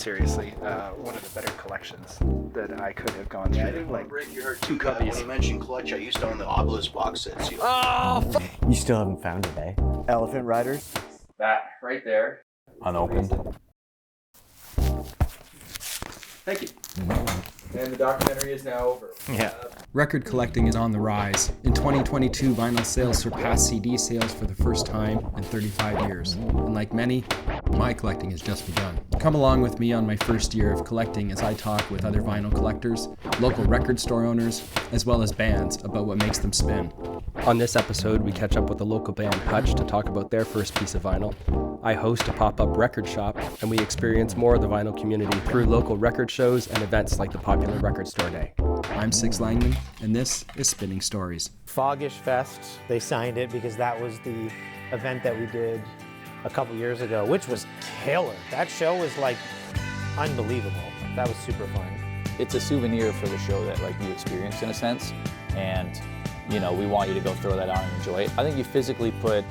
seriously one of the better collections that I could have gone through. I didn't want to break your heart too bad. When you mentioned Clutch, I used to own the Obelisk box sets. You still haven't found it, eh? Elephant Riders? That right there. Unopened. Thank you. And the documentary is now over. Yeah. Record collecting is on the rise. In 2022, vinyl sales surpassed CD sales for the first time in 35 years. And like many, my collecting has just begun. Come along with me on my first year of collecting as I talk with other vinyl collectors, local record store owners, as well as bands about what makes them spin. On this episode, we catch up with the local band Huttch to talk about their first piece of vinyl. I host a pop-up record shop, and we experience more of the vinyl community through local record shows and events like the popular Record Store Day. I'm Syx Langemann, and this is Spinning Stories. Foggish Fest, they signed it because that was the event that we did a couple years ago, which was killer. That show was like unbelievable. That was super fun. It's a souvenir for the show that like you experienced in a sense, and you know, we want you to go throw that on and enjoy it. I think you physically put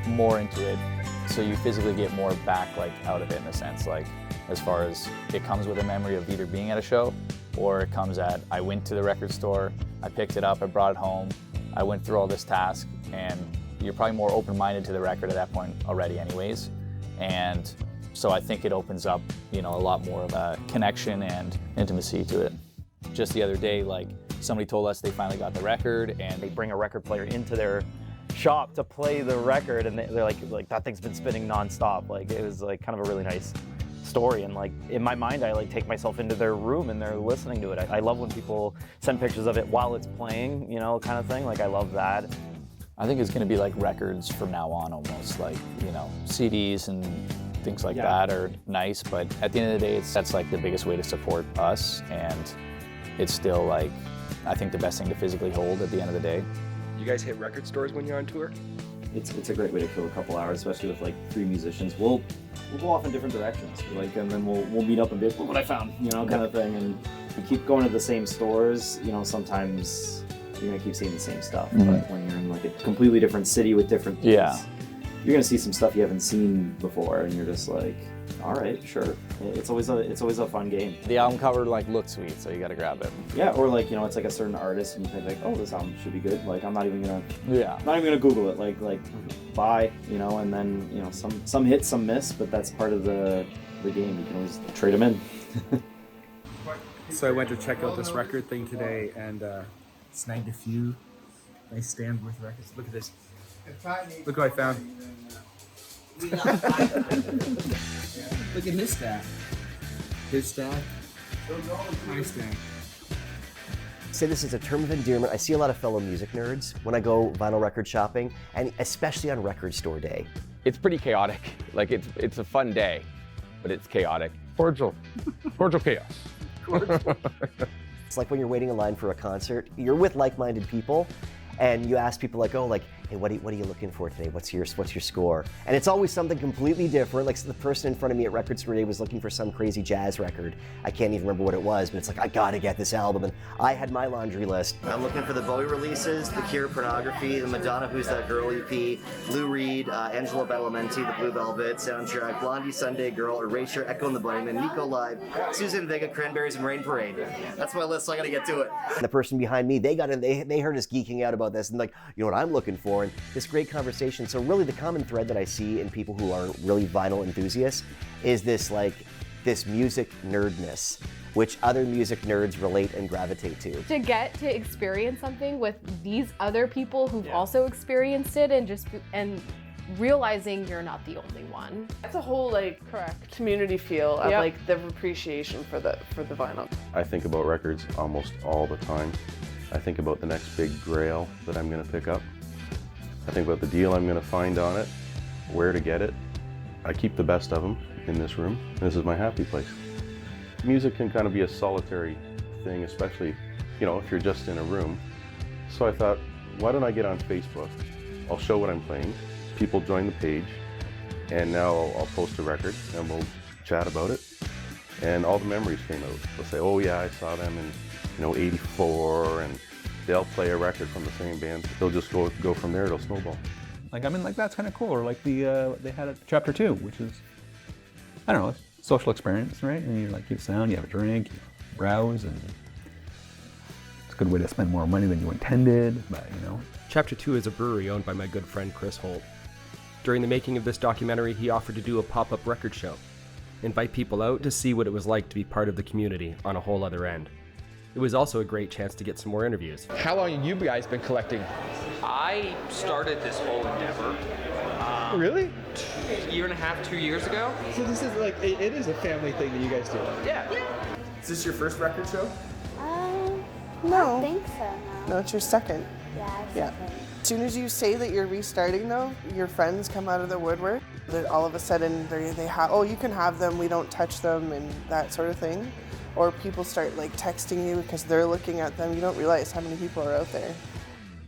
more into it, so you physically get more back like out of it in a sense, like as far as it comes with a memory of either being at a show or it comes at, I went to the record store, I picked it up, I brought it home, I went through all this task, and you're probably more open-minded to the record at that point already anyways. And so I think it opens up, you know, a lot more of a connection and intimacy to it. Just the other day, like somebody told us they finally got the record and they bring a record player into their shop to play the record, and they're like that thing's been spinning nonstop. Like it was like kind of a really nice story, and like in my mind I like take myself into their room and they're listening to it. I love when people send pictures of it while it's playing, you know, kind of thing. Like I love that. I think it's going to be like records from now on almost, like, you know, CDs and things like that are nice, but at the end of the day, that's like the biggest way to support us, and it's still like, I think the best thing to physically hold at the end of the day. You guys hit record stores when you're on tour? It's a great way to kill a couple hours, especially with like 3 musicians. We'll go off in different directions, like, and then we'll meet up and be like, look what I found, you know, kind of thing. And we keep going to the same stores, you know, sometimes you're gonna keep seeing the same stuff, but when you're in like a completely different city with different things, you're gonna see some stuff you haven't seen before, and you're just like, all right, sure. It's always a fun game. The album cover like looked sweet, so you got to grab it. Yeah, or like, you know, it's like a certain artist, and you think like, oh, this album should be good. Like I'm not even gonna Google it. Like buy, you know, and then, you know, some hit, some miss, but that's part of the game. You can always trade them in. So I went to check out this record thing today and snagged a few nice stand worth records. Look at this. Look what I found. Look at his stack. His stack. My stack. Say this is a term of endearment. I see a lot of fellow music nerds when I go vinyl record shopping, and especially on Record Store Day. It's pretty chaotic. Like it's a fun day, but it's chaotic. Cordial chaos. It's like when you're waiting in line for a concert, you're with like-minded people, and you ask people like, oh, like, hey, what are you looking for today? What's your score? And it's always something completely different. Like the person in front of me at Record Store Day was looking for some crazy jazz record. I can't even remember what it was, but it's like, I gotta get this album. And I had my laundry list. I'm looking for the Bowie releases, the Cure Pornography, the Madonna Who's That Girl EP, Lou Reed, Angela Badalamenti, the Blue Velvet soundtrack, Blondie Sunday Girl, Erasure, Echo and the Bunnymen, Nico Live, Susan Vega, Cranberries, and Rain Parade. That's my list, so I gotta get to it. And the person behind me, they heard us geeking out about this, and like, you know what I'm looking for? And this great conversation. So really the common thread that I see in people who are really vinyl enthusiasts is this music nerdness, which other music nerds relate and gravitate to. To get to experience something with these other people who've also experienced it, and realizing you're not the only one. That's a whole community feel of like the appreciation for the vinyl. I think about records almost all the time. I think about the next big grail that I'm going to pick up. I think about the deal I'm going to find on it, where to get it. I keep the best of them in this room. This is my happy place. Music can kind of be a solitary thing, especially, you know, if you're just in a room. So I thought, why don't I get on Facebook? I'll show what I'm playing. People join the page, and now I'll post a record and we'll chat about it. And all the memories came out. They'll say, oh yeah, I saw them in, you know, '84, and they'll play a record from the same band. They'll just go from there. It'll snowball. Like, I mean, like, that's kind of cool. Or like they had a Chapter 2, which is, I don't know, social experience, right? And you like, you sit down, you have a drink, you browse, and it's a good way to spend more money than you intended, but you know. Chapter 2 is a brewery owned by my good friend Chris Holt. During the making of this documentary, he offered to do a pop-up record show, invite people out to see what it was like to be part of the community on a whole other end. It was also a great chance to get some more interviews. How long have you guys been collecting? I started this whole endeavor. Really? A year and a half, 2 years ago. So this is like, it is a family thing that you guys do? Yeah. Is this your first record show? No. I think so, No, it's your second. Yeah. As soon as you say that you're restarting, though, your friends come out of the woodwork. That all of a sudden they have, oh, you can have them, we don't touch them, and that sort of thing. Or people start like texting you because they're looking at them. You don't realize how many people are out there.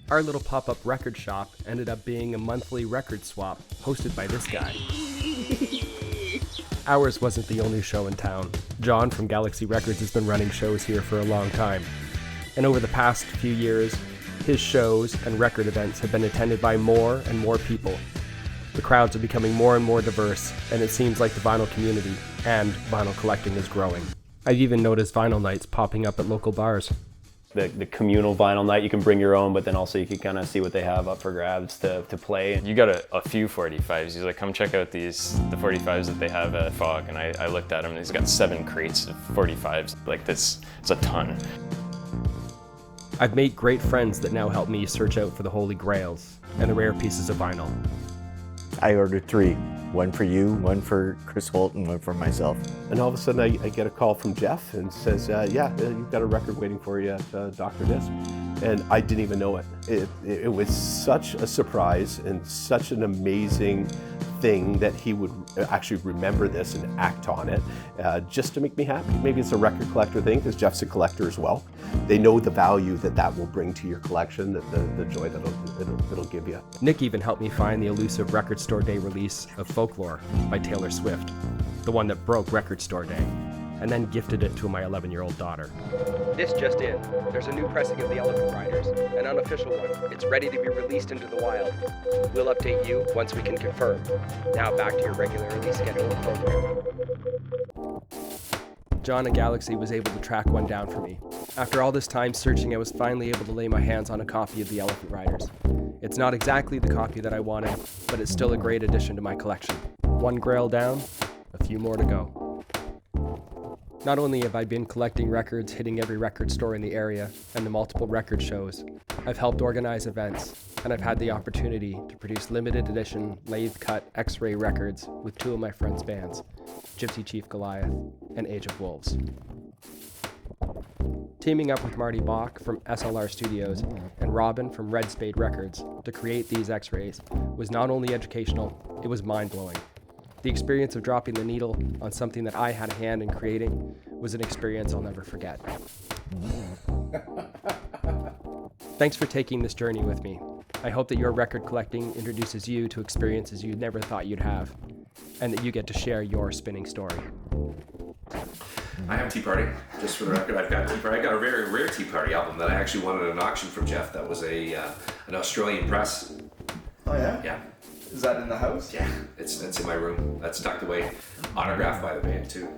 Our little pop-up record shop ended up being a monthly record swap hosted by this guy. Ours wasn't the only show in town. John from Galaxy Records has been running shows here for a long time. And over the past few years, his shows and record events have been attended by more and more people. The crowds are becoming more and more diverse, and it seems like the vinyl community and vinyl collecting is growing. I've even noticed vinyl nights popping up at local bars. The communal vinyl night, you can bring your own, but then also you can kind of see what they have up for grabs to play. You got a few 45s. He's like, come check out the 45s that they have at Fog. And I looked at him and he's got 7 crates of 45s. Like this, it's a ton. I've made great friends that now help me search out for the holy grails and the rare pieces of vinyl. I ordered 3. One for you, one for Chris Holt, and one for myself. And all of a sudden I get a call from Jeff and says, yeah, you've got a record waiting for you at Dr. Disc. And I didn't even know it. It was such a surprise and such an amazing thing that he would actually remember this and act on it just to make me happy. Maybe it's a record collector thing because Jeff's a collector as well. They know the value that will bring to your collection, the joy that it'll give you. Nick even helped me find the elusive Record Store Day release of Folklore by Taylor Swift, the one that broke Record Store Day, and then gifted it to my 11-year-old daughter. This just in. There's a new pressing of the Elephant Riders, an unofficial one. It's ready to be released into the wild. We'll update you once we can confirm. Now back to your regularly scheduled program. John at Galaxy was able to track one down for me. After all this time searching, I was finally able to lay my hands on a copy of the Elephant Riders. It's not exactly the copy that I wanted, but it's still a great addition to my collection. One grail down, a few more to go. Not only have I been collecting records, hitting every record store in the area, and the multiple record shows, I've helped organize events, and I've had the opportunity to produce limited edition, lathe-cut X-ray records with 2 of my friends' bands, Gypsy Chief Goliath and Age of Wolves. Teaming up with Marty Bach from SLR Studios and Robin from Red Spade Records to create these X-rays was not only educational, it was mind-blowing. The experience of dropping the needle on something that I had a hand in creating was an experience I'll never forget. Thanks for taking this journey with me. I hope that your record collecting introduces you to experiences you never thought you'd have, and that you get to share your spinning story. I have Tea Party, just for the record. I've got Tea Party. I got a very rare Tea Party album that I actually won at an auction from Jeff. That was an Australian press. Oh yeah? Yeah. Is that in the house? Yeah, it's in my room. That's tucked away. Autographed by the band too.